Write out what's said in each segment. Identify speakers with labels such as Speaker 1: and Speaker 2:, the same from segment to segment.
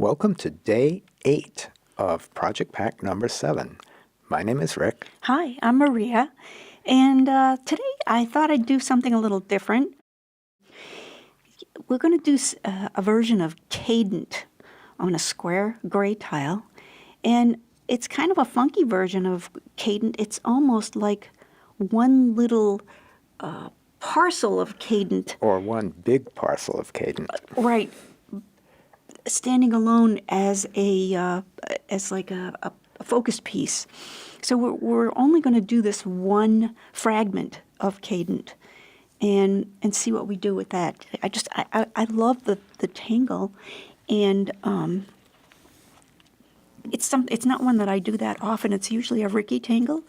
Speaker 1: Welcome to day 8 of Project Pack number 7. My name is Rick.
Speaker 2: Hi, I'm Maria, and today I thought I'd do something a little different. We're going to do a version of Cadent on a square gray tile, and it's kind of a funky version of Cadent. It's almost like one little parcel of Cadent.
Speaker 1: Or one big parcel of Cadent.
Speaker 2: Right, standing alone as a focus piece. So we're only going to do this one fragment of Cadent and see what we do with that. I love the tangle, and it's not one that I do that often. It's usually a Ricky tangle,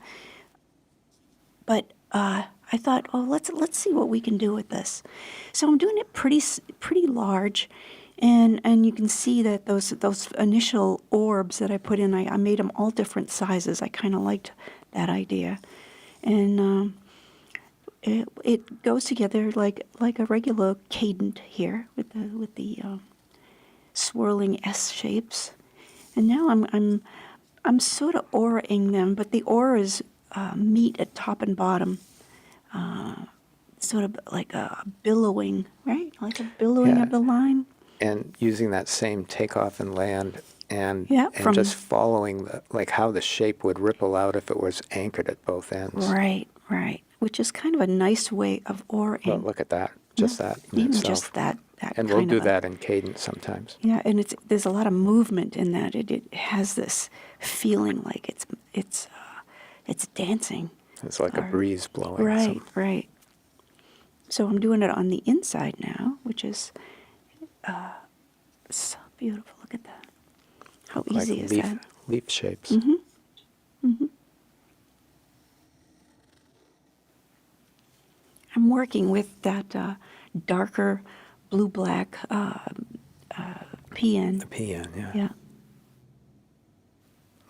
Speaker 2: but I thought, oh, let's see what we can do with this. So I'm doing it pretty large. And you can see that those initial orbs that I put in, I made them all different sizes. I kind of liked that idea, and it goes together like a regular Cadent here with the swirling S shapes. And now I'm sort of auraing them, but the auras meet at top and bottom, sort of like a billowing, right? Like a billowing of the line.
Speaker 1: And using that same takeoff and land and just following how the shape would ripple out if it was anchored at both ends.
Speaker 2: Right. Which is kind of a nice way of auraing.
Speaker 1: Well, look at that. Just that in
Speaker 2: Even
Speaker 1: itself.
Speaker 2: just that
Speaker 1: and we'll do that in Cadent sometimes.
Speaker 2: Yeah, and there's a lot of movement in that. It has this feeling like it's dancing.
Speaker 1: It's like a breeze blowing.
Speaker 2: Right. So I'm doing it on the inside now, which is so beautiful. Look at that. How easy is that?
Speaker 1: Leaf shapes.
Speaker 2: Mm-hmm. I'm working with that darker blue-black PN.
Speaker 1: The PN, yeah.
Speaker 2: Yeah.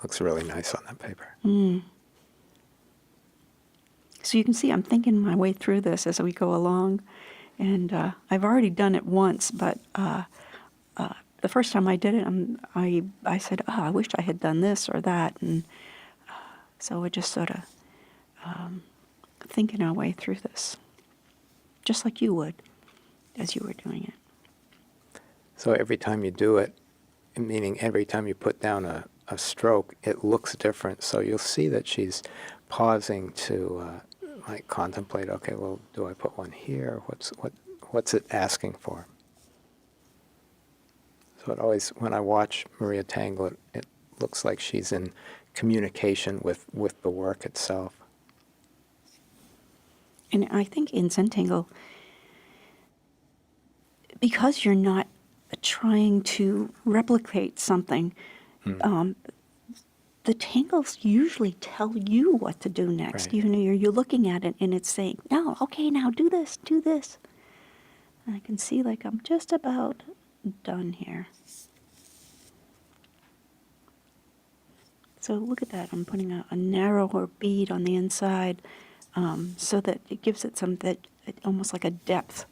Speaker 1: Looks really nice on that paper.
Speaker 2: So you can see I'm thinking my way through this as we go along. And I've already done it once, but the first time I did it, I said, I wish I had done this or that. And so we're just sort of thinking our way through this, just like you would as you were doing it.
Speaker 1: So every time you do it, meaning every time you put down a stroke, it looks different. So you'll see that she's pausing to contemplate, okay, well, do I put one here? What's it asking for? So it always, when I watch Maria tangle it looks like she's in communication with the work itself.
Speaker 2: And I think in Zentangle, because you're not trying to replicate something, the tangles usually tell you what to do next.
Speaker 1: Right.
Speaker 2: You're looking at it and it's saying, no, okay, now do this. And I can see I'm just about done here. So look at that. I'm putting a narrower bead on the inside so that it gives it almost like a depth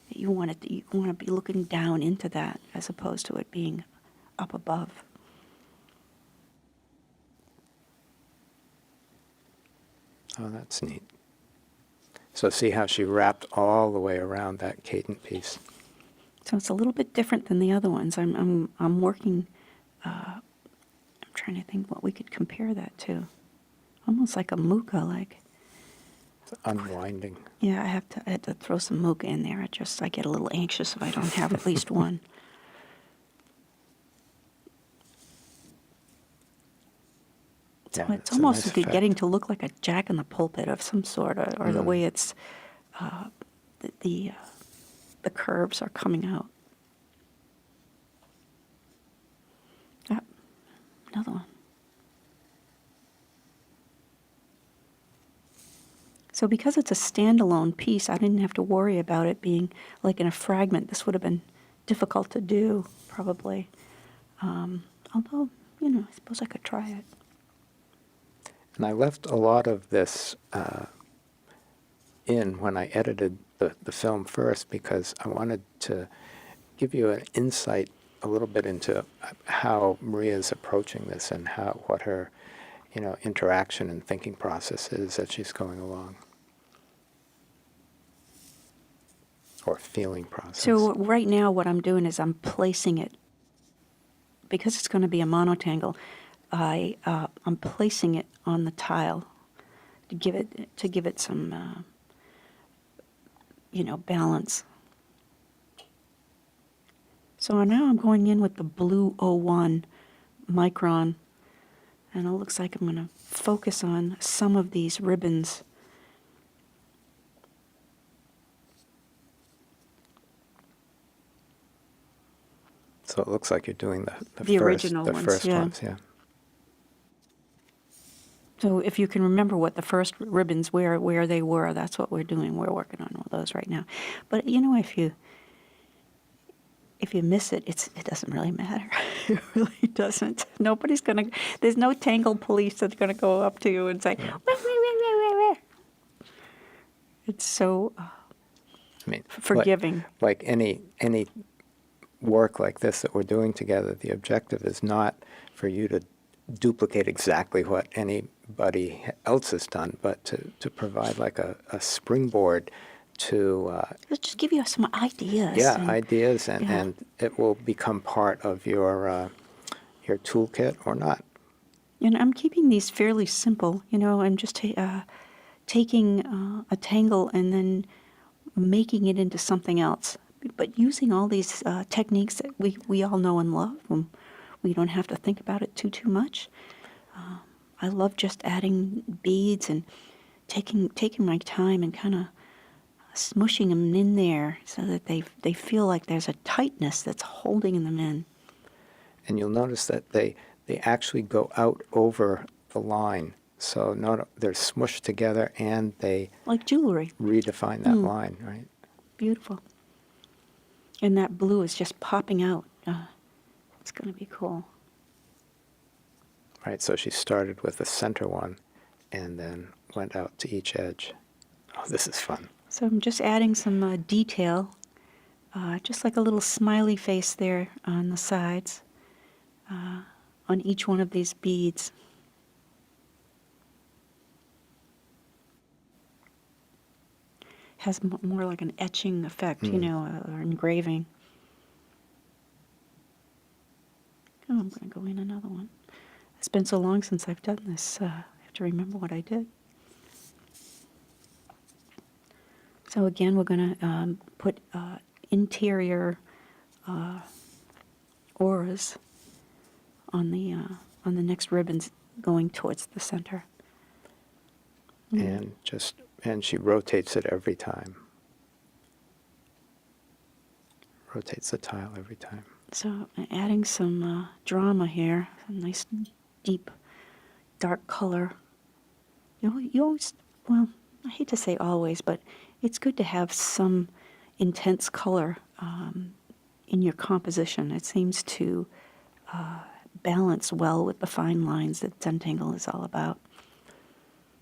Speaker 2: that you want to be looking down into that as opposed to it being up above.
Speaker 1: Oh, that's neat. So see how she wrapped all the way around that Cadent piece.
Speaker 2: So it's a little bit different than the other ones. I'm working. I'm trying to think what we could compare that to. Almost like a muka, like.
Speaker 1: It's unwinding.
Speaker 2: Yeah, I had to throw some muka in there. I get a little anxious if I don't have at least one. So
Speaker 1: Yeah,
Speaker 2: it's almost
Speaker 1: nice
Speaker 2: getting to look like a jack in the pulpit of some sort, or the way it's the curves are coming out. Another one. So because it's a standalone piece, I didn't have to worry about it being like in a fragment. This would have been difficult to do, probably. Although, I suppose I could try it.
Speaker 1: And I left a lot of this in when I edited the film first because I wanted to give you an insight a little bit into how Maria's approaching this and what her, interaction and thinking process is that she's going along, or feeling process.
Speaker 2: So right now what I'm doing is I'm placing it, because it's going to be a monotangle, I'm placing it on the tile to give it some, balance. So now I'm going in with the blue 01 micron, and it looks like I'm going to focus on some of these ribbons.
Speaker 1: So it looks like you're doing
Speaker 2: The original ones,
Speaker 1: first
Speaker 2: yeah.
Speaker 1: ones, yeah.
Speaker 2: So if you can remember what the first ribbons, where they were, that's what we're doing. We're working on all those right now. But if you miss it, it doesn't really matter. It really doesn't. There's no Tangle police that's gonna go up to you and say,
Speaker 1: Right.
Speaker 2: "Wah, wah, wah, wah, wah." It's so
Speaker 1: I mean,
Speaker 2: forgiving.
Speaker 1: like any work like this that we're doing together, the objective is not for you to duplicate exactly what anybody else has done, but to provide like a springboard to
Speaker 2: Let's just give you some ideas.
Speaker 1: ideas,
Speaker 2: yeah.
Speaker 1: and it will become part of your toolkit or not.
Speaker 2: And I'm keeping these fairly simple. I'm just taking a tangle and then making it into something else. But using all these techniques that we all know and love, we don't have to think about it too much. I love just adding beads and taking my time and kind of smushing them in there so that they feel like there's a tightness that's holding them in.
Speaker 1: And you'll notice that they actually go out over the line. So they're smushed together and they
Speaker 2: Like jewelry.
Speaker 1: redefine that line, right?
Speaker 2: Beautiful. And that blue is just popping out. It's going to be cool.
Speaker 1: Right, so she started with the center one and then went out to each edge. Oh, this is fun.
Speaker 2: So I'm just adding some detail, just like a little smiley face there on the sides, on each one of these beads. Has more like an etching effect, or engraving. Oh, I'm going to go in another one. It's been so long since I've done this. I have to remember what I did. So again, we're going to put interior auras on the next ribbons going towards the center.
Speaker 1: And she rotates it every time. Rotates the tile every time.
Speaker 2: So adding some drama here, some nice deep dark color. You always, well, I hate to say always, but it's good to have some intense color in your composition. It seems to balance well with the fine lines that Zentangle is all about.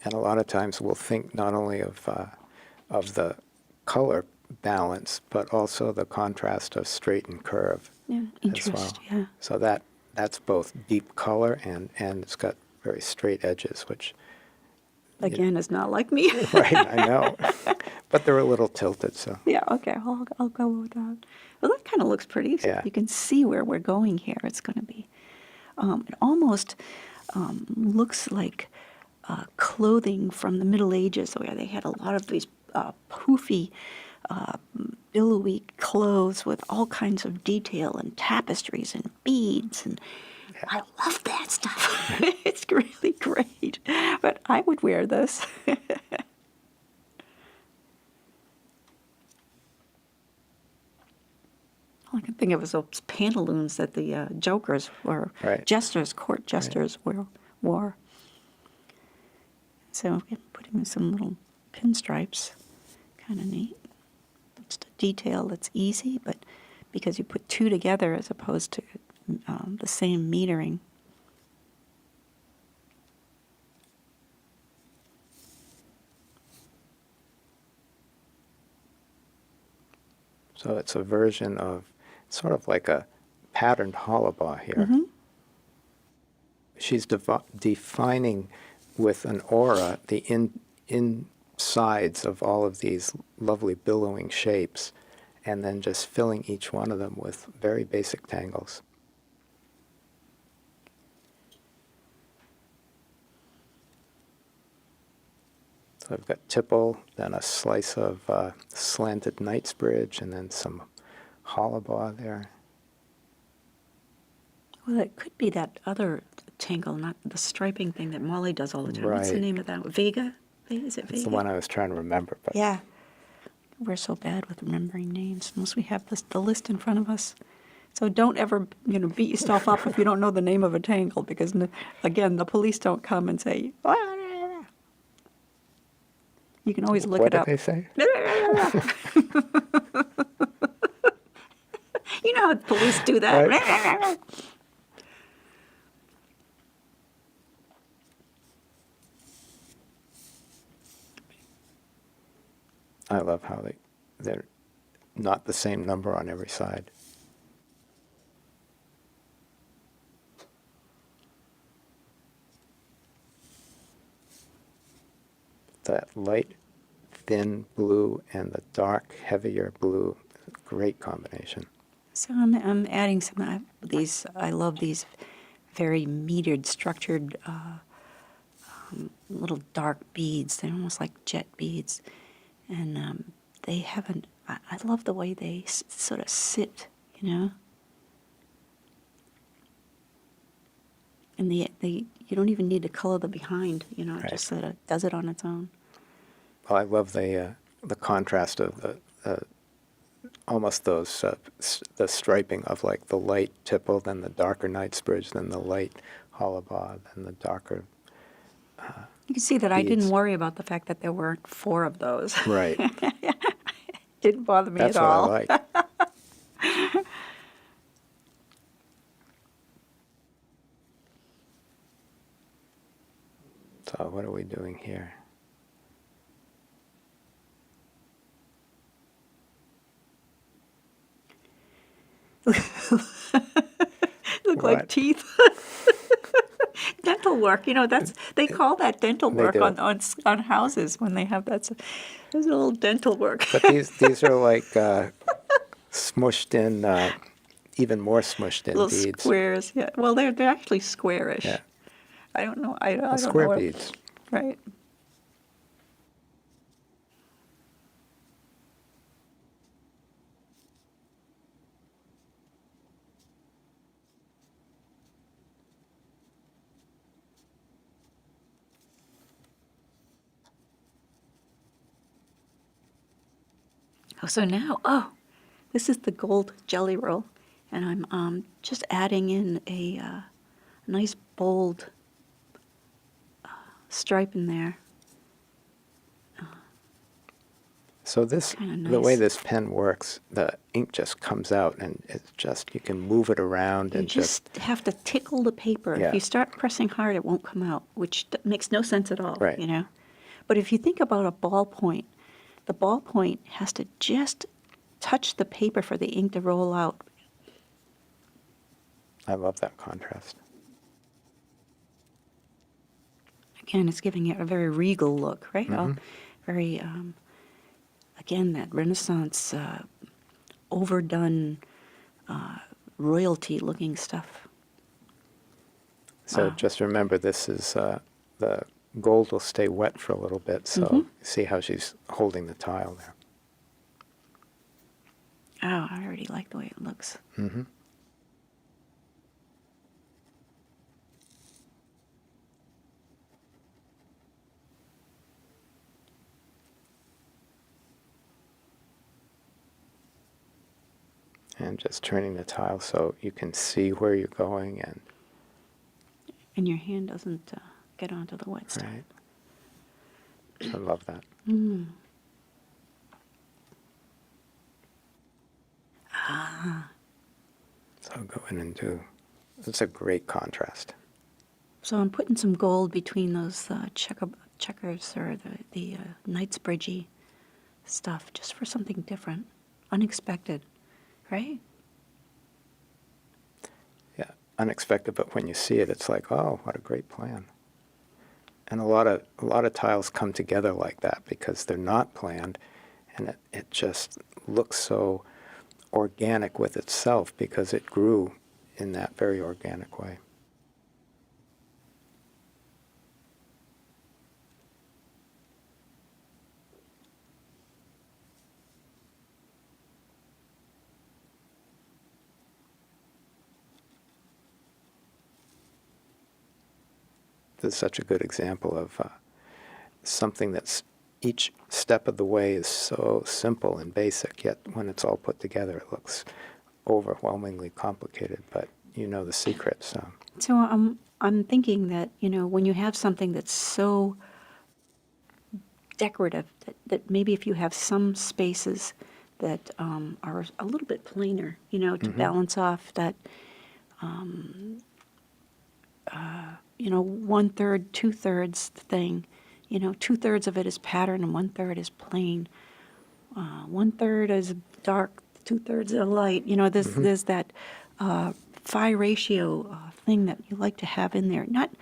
Speaker 1: And a lot of times we'll think not only of the color balance, but also the contrast of straight and curve as well.
Speaker 2: Yeah.
Speaker 1: So that's both deep color and it's got very straight edges, which
Speaker 2: Again, is not like me.
Speaker 1: right, I know, but they're a little tilted. So
Speaker 2: Yeah, okay, I'll go with that. Well, that kind of looks pretty. So
Speaker 1: Yeah.
Speaker 2: you can see where we're going here. It's going to be, it almost looks like clothing from the Middle Ages, where they had a lot of these poofy, billowy clothes with all kinds of detail and tapestries and beads, and I love that stuff. It's really great. But I would wear this. All I can think of is those pantaloons that the jokers or
Speaker 1: Right.
Speaker 2: jesters, court jesters, wore. So I'm putting some little pinstripes, kind of neat. Just a detail that's easy, but because you put two together as opposed to the same metering.
Speaker 1: So it's a version of sort of like a patterned hollow bar here. She's defining with an aura the insides of all of these lovely billowing shapes, and then just filling each one of them with very basic tangles. So I've got tipple, then a slice of slanted Knightsbridge, and then some hollow bar there.
Speaker 2: Well, it could be that other tangle, not the striping thing that Molly does all the time. What's the
Speaker 1: Right.
Speaker 2: name of that? Vega? Is it
Speaker 1: That's
Speaker 2: Vega?
Speaker 1: the one I was trying to remember. But
Speaker 2: Yeah. We're so bad with remembering names unless we have the list in front of us. So don't ever, beat yourself up if you don't know the name of a tangle, because, again, the police don't come and say, you can always look
Speaker 1: what
Speaker 2: it
Speaker 1: did
Speaker 2: up.
Speaker 1: they say?
Speaker 2: You know how police do that.
Speaker 1: Right. I love how they're not the same number on every side. That light, thin blue and the dark, heavier blue, great combination.
Speaker 2: So I'm adding some of these. I love these very metered, structured little dark beads. They're almost like jet beads, and they haven't. I love the way they sort of sit, And you don't even need to color the behind, It
Speaker 1: Right.
Speaker 2: just sort of does it on its own.
Speaker 1: Well, I love the contrast of the almost those the striping of like the light tipple, then the darker Knightsbridge, then the light hollow bar, then the darker.
Speaker 2: You can see that I didn't
Speaker 1: beads.
Speaker 2: worry about the fact that there weren't 4 of those.
Speaker 1: Right.
Speaker 2: Didn't bother me
Speaker 1: That's
Speaker 2: at
Speaker 1: what
Speaker 2: all.
Speaker 1: I like. So what are we doing here?
Speaker 2: Look like
Speaker 1: What?
Speaker 2: teeth. Dental work, they call that dental
Speaker 1: They
Speaker 2: work
Speaker 1: do.
Speaker 2: on houses when they have that. There's a little dental work.
Speaker 1: But these are like smushed in, even more smushed in
Speaker 2: Little
Speaker 1: beads.
Speaker 2: squares. Yeah. Well, they're actually squarish.
Speaker 1: Yeah.
Speaker 2: I don't know. I don't
Speaker 1: Square
Speaker 2: know what-
Speaker 1: beads.
Speaker 2: Right. Oh, so now, this is the gold jelly roll, and I'm just adding in a nice bold stripe in there.
Speaker 1: So this,
Speaker 2: Kinda
Speaker 1: the way
Speaker 2: nice.
Speaker 1: this pen works, the ink just comes out, and it's just, you can move it around
Speaker 2: You
Speaker 1: and
Speaker 2: just have to tickle the paper.
Speaker 1: Yeah.
Speaker 2: If you start pressing hard, it won't come out, which makes no sense at all,
Speaker 1: Right.
Speaker 2: But if you think about a ballpoint, the ballpoint has to just touch the paper for the ink to roll out.
Speaker 1: I love that contrast.
Speaker 2: Again, it's giving it a very regal look, right? Very, again, that Renaissance, overdone, royalty-looking stuff.
Speaker 1: So
Speaker 2: Wow.
Speaker 1: just remember, this is the gold will stay wet for a little bit. So see how she's holding the tile there.
Speaker 2: Oh, I already like the way it looks.
Speaker 1: Mm-hmm. And just turning the tile so you can see where you're going, and
Speaker 2: And your hand doesn't get onto the wet stuff.
Speaker 1: right. I love that. So go in and do. It's a great contrast.
Speaker 2: So I'm putting some gold between those checkers or the Knightsbridgey stuff, just for something different, unexpected, right?
Speaker 1: unexpected, but when you see it, it's like, oh, what a great plan. And a lot of tiles come together like that because they're not planned, and it just looks so organic with itself because it grew in that very organic way. This is such a good example of something that's each step of the way is so simple and basic, yet when it's all put together, it looks overwhelmingly complicated, but you know the secret, so.
Speaker 2: So I'm thinking that, when you have something that's so decorative, that maybe if you have some spaces that are a little bit plainer, to balance off that, 1/3, 2/3 thing. 2/3 of it is pattern and 1/3 is plain. 1/3 is dark, 2/3 are light. There's that phi ratio thing that you like to have in there. Not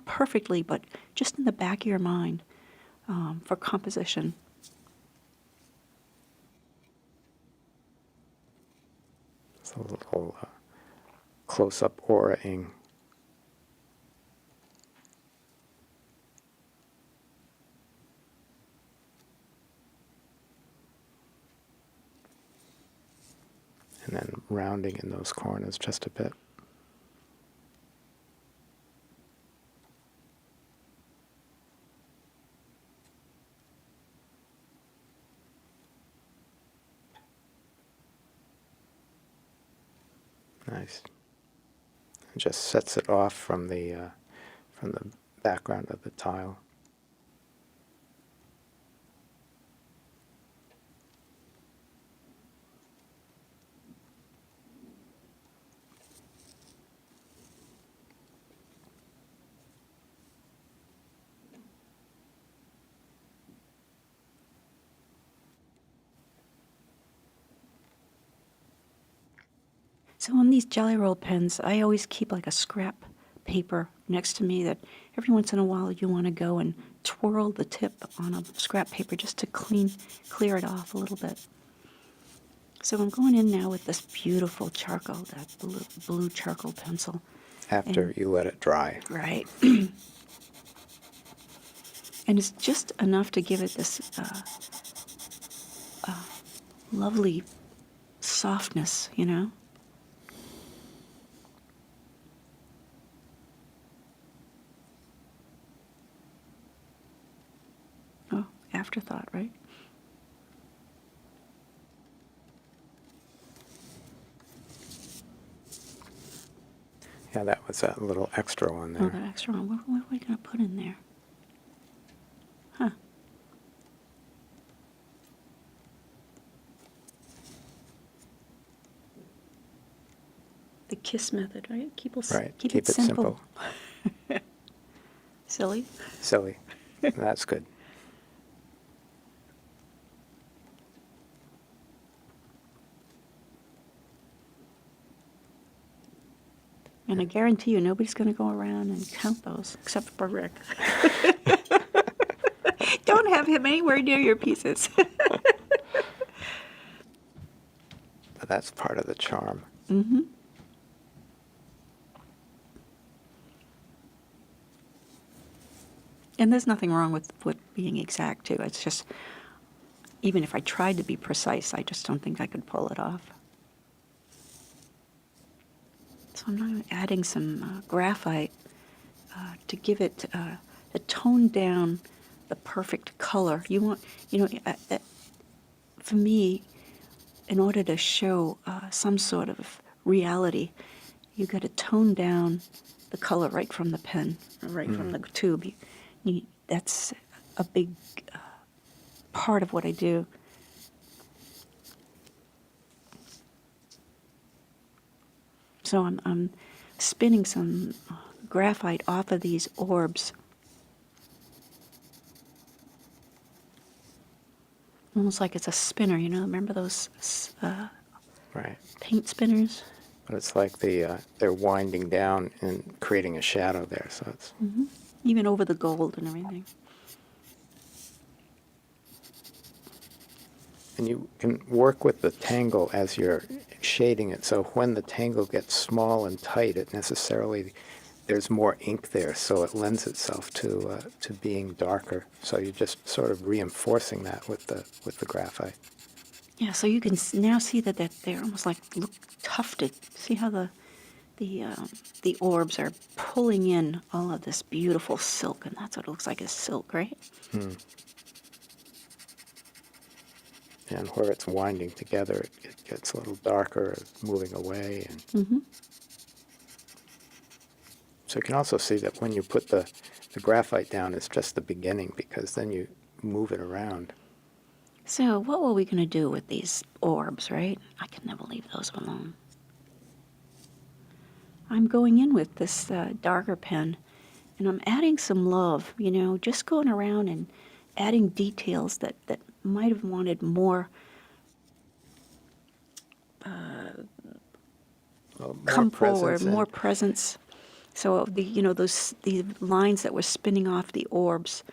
Speaker 2: perfectly, but just in the back of your mind for composition.
Speaker 1: It's a little close-up aura-ing. And then rounding in those corners just a bit. Nice. It just sets it off from the background of the tile.
Speaker 2: So on these Jelly Roll pens, I always keep like a scrap paper next to me that every once in a while you want to go and twirl the tip on a scrap paper just to clear it off a little bit. So I'm going in now with this beautiful charcoal, that blue charcoal pencil.
Speaker 1: After you let it dry.
Speaker 2: Right. And it's just enough to give it this lovely softness, Oh, afterthought, right?
Speaker 1: Yeah, that was that little extra one there.
Speaker 2: Oh, that extra one. What are we going to put in there? Huh. The KISS method, right? Keep it simple. Silly.
Speaker 1: Silly. That's good.
Speaker 2: And I guarantee you, nobody's going to go around and count those, except for Rick. Don't have him anywhere near your pieces.
Speaker 1: But that's part of the charm.
Speaker 2: Mm-hmm. And there's nothing wrong with being exact, too. It's just, even if I tried to be precise, I just don't think I could pull it off. So I'm now adding some graphite to give it, to tone down the perfect color. You want, for me, in order to show some sort of reality, you got to tone down the color right from the pen, right from the tube. That's a big part of what I do. So I'm spinning some graphite off of these orbs. Almost like it's a spinner, remember those
Speaker 1: Right.
Speaker 2: paint spinners?
Speaker 1: But it's like they're winding down and creating a shadow there. So it's
Speaker 2: Even over the gold and everything.
Speaker 1: and you can work with the tangle as you're shading it. So when the tangle gets small and tight, it necessarily there's more ink there, so it lends itself to being darker. So you're just sort of reinforcing that with the graphite.
Speaker 2: Yeah, so you can now see that they're almost like look tufted. See how the orbs are pulling in all of this beautiful silk, and that's what it looks like is silk, right?
Speaker 1: And where it's winding together, it gets a little darker, moving away. And so you can also see that when you put the graphite down, it's just the beginning, because then you move it around.
Speaker 2: So what were we going to do with these orbs, right? I can never leave those alone. I'm going in with this darker pen, and I'm adding some love, just going around and adding details that might have wanted more
Speaker 1: Well, more
Speaker 2: come forward,
Speaker 1: presence
Speaker 2: more
Speaker 1: and
Speaker 2: presence. So the lines that were spinning off the orbs,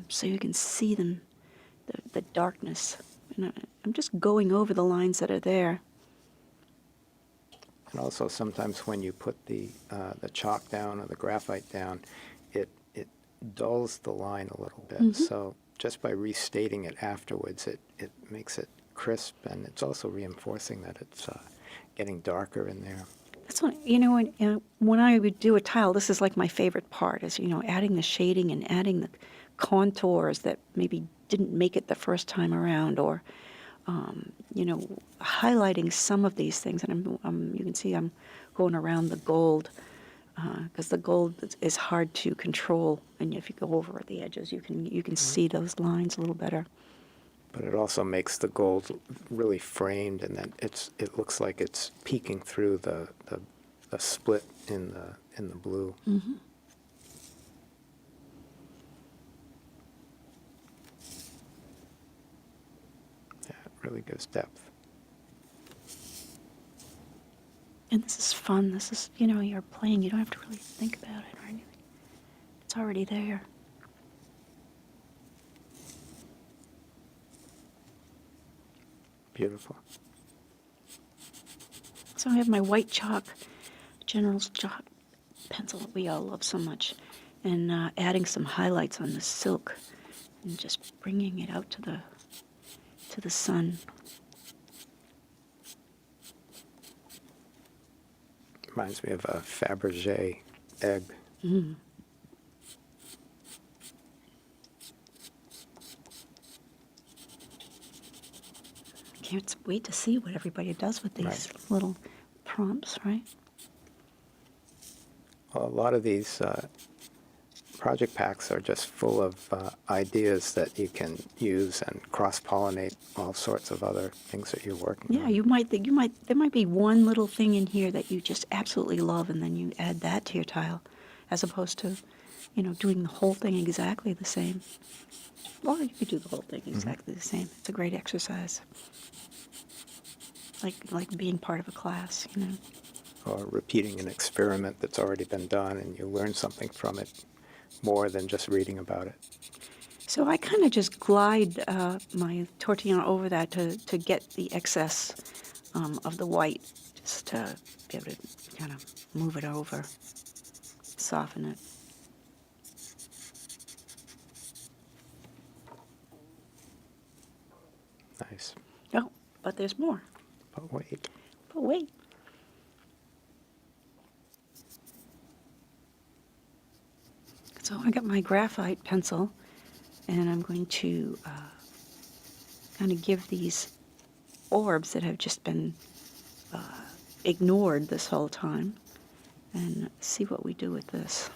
Speaker 2: so you can see them, the darkness. And I'm just going over the lines that are there.
Speaker 1: And also sometimes when you put the chalk down or the graphite down, it dulls the line a little bit. So just by restating it afterwards, it makes it crisp, and it's also reinforcing that it's getting darker in there.
Speaker 2: That's when I would do a tile, this is like my favorite part is, adding the shading and adding the contours that maybe didn't make it the first time around, or, highlighting some of these things. And you can see I'm going around the gold because the gold is hard to control. And if you go over the edges, you can see those lines a little better.
Speaker 1: But it also makes the gold really framed, and then it looks like it's peeking through the split in the blue. Yeah, it really gives depth.
Speaker 2: And this is fun. This is, you're playing. You don't have to really think about it or anything. It's already there.
Speaker 1: Beautiful.
Speaker 2: So I have my white chalk, General's chalk pencil that we all love so much, and adding some highlights on the silk, and just bringing it out to the sun.
Speaker 1: Reminds me of a Fabergé egg.
Speaker 2: Can't wait to see what everybody does with these
Speaker 1: Right.
Speaker 2: little prompts, right?
Speaker 1: Well, a lot of these project packs are just full of ideas that you can use and cross-pollinate all sorts of other things that you're working
Speaker 2: Yeah,
Speaker 1: on.
Speaker 2: there might be one little thing in here that you just absolutely love, and then you add that to your tile, as opposed to, doing the whole thing exactly the same. Or you could do the whole thing exactly the same. It's a great exercise. Like being part of a class,
Speaker 1: Or repeating an experiment that's already been done, and you learn something from it more than just reading about it.
Speaker 2: So I kind of just glide my tortilla over that to get the excess of the white, just to be able to kind of move it over, soften it.
Speaker 1: Nice.
Speaker 2: Oh, but there's more.
Speaker 1: But wait.
Speaker 2: But wait. So I got my graphite pencil, and I'm going to kind of give these orbs that have just been ignored this whole time, and see what we do with this.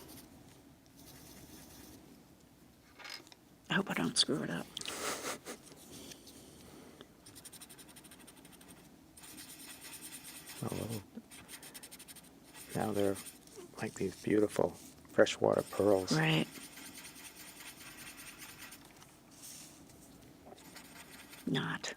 Speaker 2: I hope I don't screw it up.
Speaker 1: Oh, now they're like these beautiful freshwater pearls.
Speaker 2: Right. Not.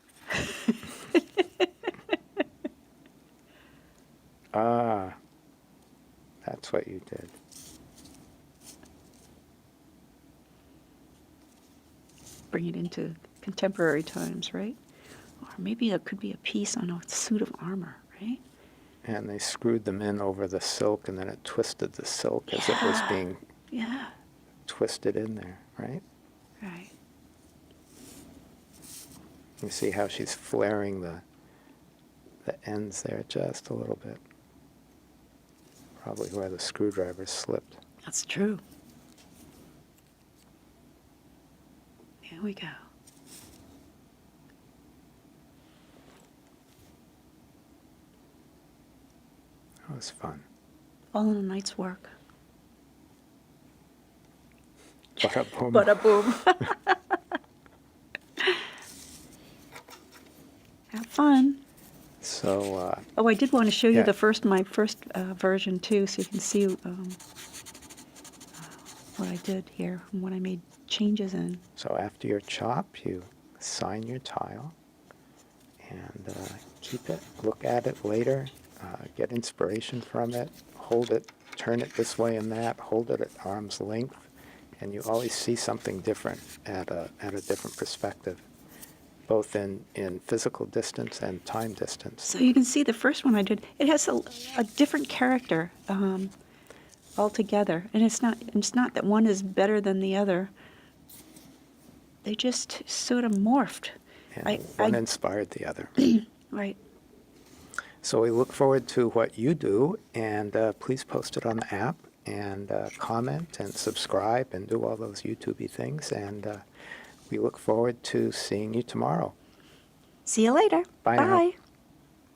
Speaker 2: bring it into contemporary times, right? Or maybe it could be a piece on a suit of armor, right?
Speaker 1: And they screwed them in over the silk, and then it twisted the silk as it was
Speaker 2: Yeah.
Speaker 1: being
Speaker 2: Yeah,
Speaker 1: twisted in there, right?
Speaker 2: right.
Speaker 1: You see how she's flaring the ends there just a little bit. Probably where the screwdriver slipped.
Speaker 2: That's true. Here we go.
Speaker 1: That was fun.
Speaker 2: All in a night's work.
Speaker 1: Bada boom.
Speaker 2: Bada boom. Have fun.
Speaker 1: So,
Speaker 2: Oh, I did want to show you
Speaker 1: yeah.
Speaker 2: my first version too, so you can see what I did here and what I made changes in.
Speaker 1: so after your chop, you sign your tile and keep it, look at it later, get inspiration from it, hold it, turn it this way and that, hold it at arm's length, and you always see something different at a different perspective, both in physical distance and time distance.
Speaker 2: So you can see the first one I did, it has a different character altogether. And it's not that one is better than the other. They just sort of morphed.
Speaker 1: And one inspired the other.
Speaker 2: Right.
Speaker 1: So we look forward to what you do, and please post it on the app, and comment and subscribe and do all those YouTube-y things. And we look forward to seeing you tomorrow.
Speaker 2: See you later.
Speaker 1: Bye now.
Speaker 2: Bye.